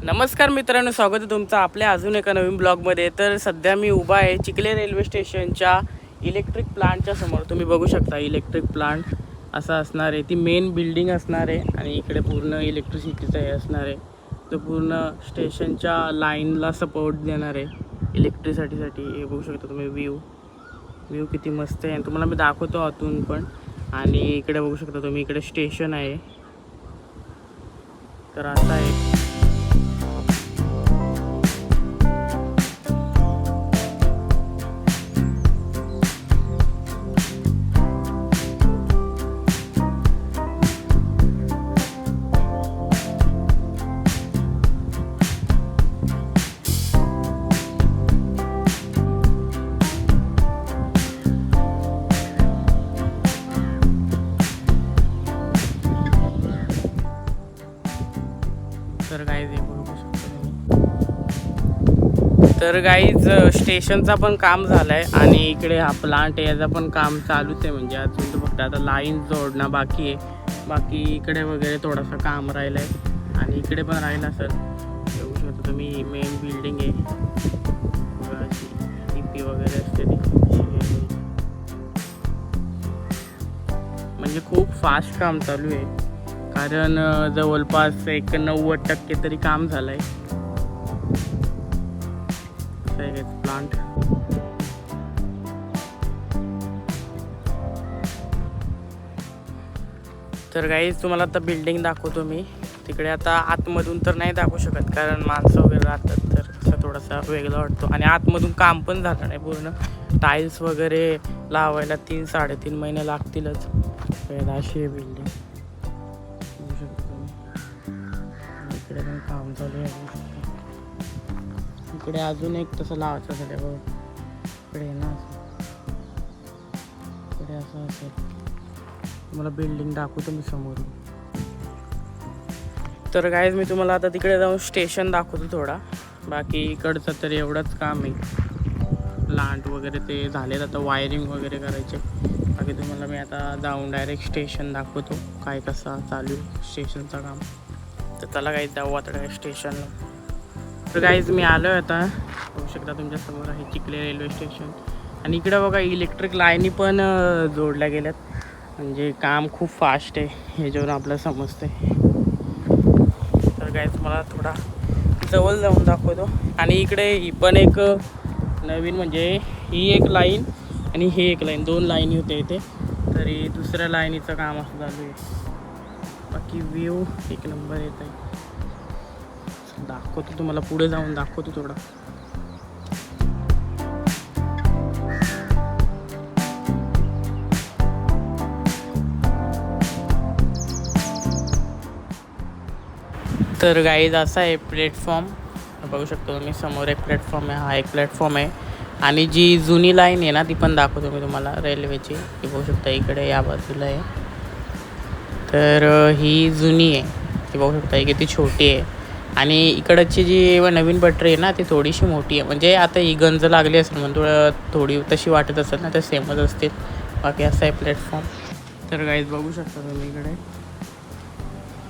नमस्कार मित्रांनो, स्वागत आहे तुमचं आपल्या अजून एका नवीन ब्लॉगमध्ये. तर सध्या मी उभा आहे चिखले रेल्वे स्टेशनच्या इलेक्ट्रिक प्लांटच्या समोर. तुम्ही बघू शकता इलेक्ट्रिक प्लांट असा असणार आहे. ती मेन बिल्डिंग असणार आहे आणि इकडे पूर्ण इलेक्ट्रिसिटीचं हे असणार आहे. तो पूर्ण स्टेशनच्या लाईनला सपोर्ट देणार आहे इलेक्ट्रिसिटीसाठी. हे बघू शकता तुम्ही व्ह्यू किती मस्त आहे. तुम्हाला मी दाखवतो आतून पण. आणि इकडे बघू शकता तुम्ही, इकडे स्टेशन आहे. तर आता आहे तर गाईज स्टेशनचा पण काम झालं आहे आणि इकडे हा प्लांट याचा पण काम चालूच आहे. म्हणजे अजून तर फक्त आता लाईन जोडणं बाकी आहे. बाकी इकडे वगैरे थोडंसं काम राहिलं आहे आणि इकडे पण राहिलं सर. बघू शकता तुम्ही, मेन बिल्डिंग आहे. टी वगैरे असते ती. म्हणजे खूप फास्ट काम चालू आहे, कारण जवळपास 90% तरी काम झालं आहे. प्लांट तर गाईज तुम्हाला आता बिल्डिंग दाखवतो मी. तिकडे आता आतमधून तर नाही दाखवू शकत, कारण माणसं वगैरे राहतात, तर तसा थोडासा वेगळा वाटतो. आणि आतमधून काम पण झालं नाही पूर्ण. टाईल्स वगैरे लावायला 3-3.5 महिने लागतीलच. अशी आहे बिल्डिंग. बघू शकतो तुम्ही, इकडे पण काम चालू आहे. इकडे अजून एक तसं लावायचं झालं बघ. इकडे ना इकडे असं असेल. तुम्हाला बिल्डिंग दाखवतो मी समोरून. तर गाईज मी तुम्हाला आता तिकडे जाऊन स्टेशन दाखवतो थोडा. बाकी इकडचं तर एवढंच काम आहे. प्लांट वगैरे ते झालेत, आता वायरिंग वगैरे करायचे. बाकी तुम्हाला मी आता जाऊन डायरेक्ट स्टेशन दाखवतो काय कसं चालू आहे स्टेशनचं काम. तर चला गाईज जाऊ आता डायरेक्ट स्टेशनला. तर गाईज मी आलो आहे आता. बघू शकता तुमच्यासमोर आहे चिखले रेल्वे स्टेशन. आणि इकडं बघा इलेक्ट्रिक लाईनी पण जोडल्या गेल्यात. म्हणजे काम खूप फास्ट आहे, हे जेवण आपल्याला समजतं आहे. तर गाईज मला थोडा जवळ जाऊन दाखवतो. आणि इकडे ही पण एक नवीन, म्हणजे ही एक लाईन आणि ही एक लाईन, 2 लाईनी होते इथे. तरी दुसऱ्या लाईनीचं काम असं चालू आहे. बाकी व्ह्यू एक नंबर येत आहे. दाखवतो तुम्हाला, पुढे जाऊन दाखवतो थोडा. तर गाईज असा आहे प्लॅटफॉर्म. बघू शकतो तुम्ही, समोर एक प्लॅटफॉर्म आहे, हा एक प्लॅटफॉर्म आहे. आणि जी जुनी लाईन आहे ना, ती पण दाखवतो मी तुम्हाला रेल्वेची. ती बघू शकता इकडे या बाजूला आहे. तर ही जुनी आहे, ती बघू शकता किती छोटी आहे. आणि इकडची जी नवीन पटरी आहे ना, ती थोडीशी मोठी आहे. म्हणजे आता ही गंज लागली असेल म्हणून थोडी तशी वाटत असेल ना, तर सेमच असतील. बाकी असं आहे प्लॅटफॉर्म. तर गाईज बघू शकता तुम्ही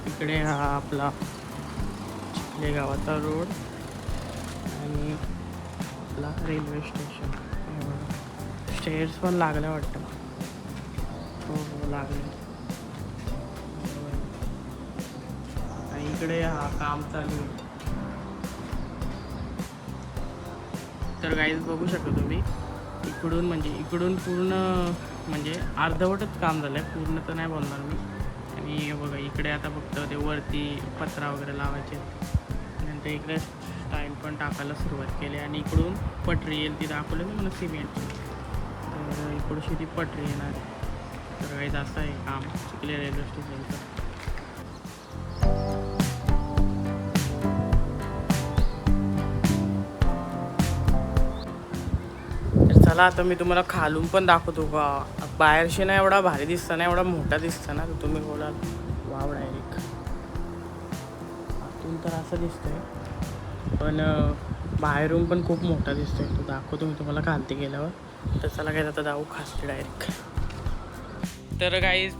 इकडे हा आपला चिखले गावाचा रोड आणि आपला रेल्वे स्टेशन. स्टेअर्स पण लागल्या वाटतं. हो लागले. आणि इकडे हा काम चालू आहे. तर गाईज बघू शकता तुम्ही, इकडून पूर्ण म्हणजे अर्धवटच काम झालं आहे, पूर्ण तर नाही बोलणार मी. आणि बघा इकडे आता फक्त ते वरती पत्रा वगैरे लावायचे. नंतर इकडे टाईम पण टाकायला सुरुवात केली. आणि इकडून पटरी येईल, ती दाखवली ना मला सिमेंट. तर इकडची ती पटरी येणार. तर काही असं आहे काम चिखले रेल्वे स्टेशनचं. चला आता मी तुम्हाला खालून पण दाखवतो का. बाहेरशी ना एवढा भारी दिसतं ना, एवढा मोठा दिसतं ना, तर तुम्ही बोलाल वाव डायरेक्ट. आतून तर असं दिसतंय, पण बाहेरून पण खूप मोठा दिसतोय. तो दाखवतो मी तुम्हाला खालती गेल्यावर. तर चला काय आता जाऊ खालती डायरेक्ट. तर गाईज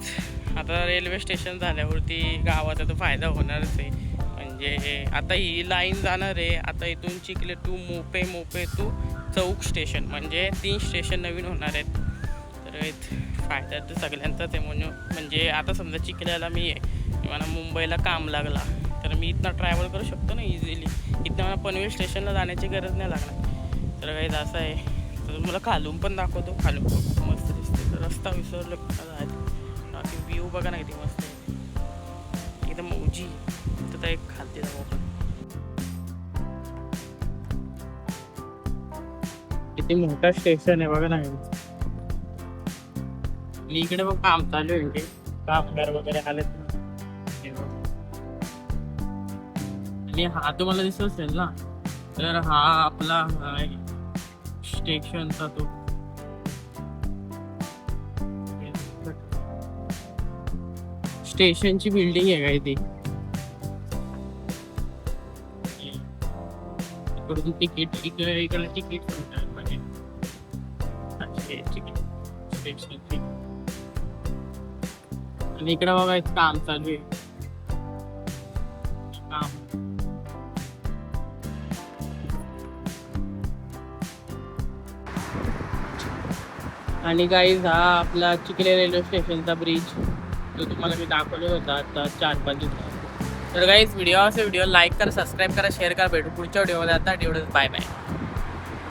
आता रेल्वे स्टेशन झाल्यावरती गावाचा तर फायदा होणारच आहे. म्हणजे आता ही लाईन जाणार आहे. आता इथून चिखले टू मोपे टू चौक स्टेशन, म्हणजे 3 स्टेशन नवीन होणार आहेत. तर फायदा तर सगळ्यांचाच आहे. म्हणजे आता समजा चिखल्याला मी आहे, मला मुंबईला काम लागला तर मी इथनं ट्रॅव्हल करू शकतो ना इझिली. इथनं मला पनवेल स्टेशनला जाण्याची गरज नाही लागणार. तर काही असं आहे. तर तुम्हाला खालून पण दाखवतो. खालून खूप मस्त दिसते. तर रस्ता विसरलो जायचं. बाकी व्ह्यू बघा ना किती मस्त आहे एकदम उजी. तर एक खालती जाऊ आपण. किती मोठा स्टेशन आहे बघा ना. आणि इकडे मग काम चालू आहे. कामगार वगैरे आलेत. आणि हा तुम्हाला दिसत असेल ना, तर हा आपला स्टेशनचा तो स्टेशनची बिल्डिंग आहे काय ती. इकडून तिकीट इकडे तिकीट स्टेशन. आणि इकडे बघा काम चालू आहे. आणि गाईज हा आपला चिखले रेल्वे स्टेशनचा ब्रिज, जो तुम्हाला मी दाखवले होता आता 4-5 दिवस. तर गाईज व्हिडिओ लाईक करा, सबस्क्राईब करा, शेअर करा. भेटू पुढच्या व्हिडिओमध्ये. आता एवढंच. Bye bye.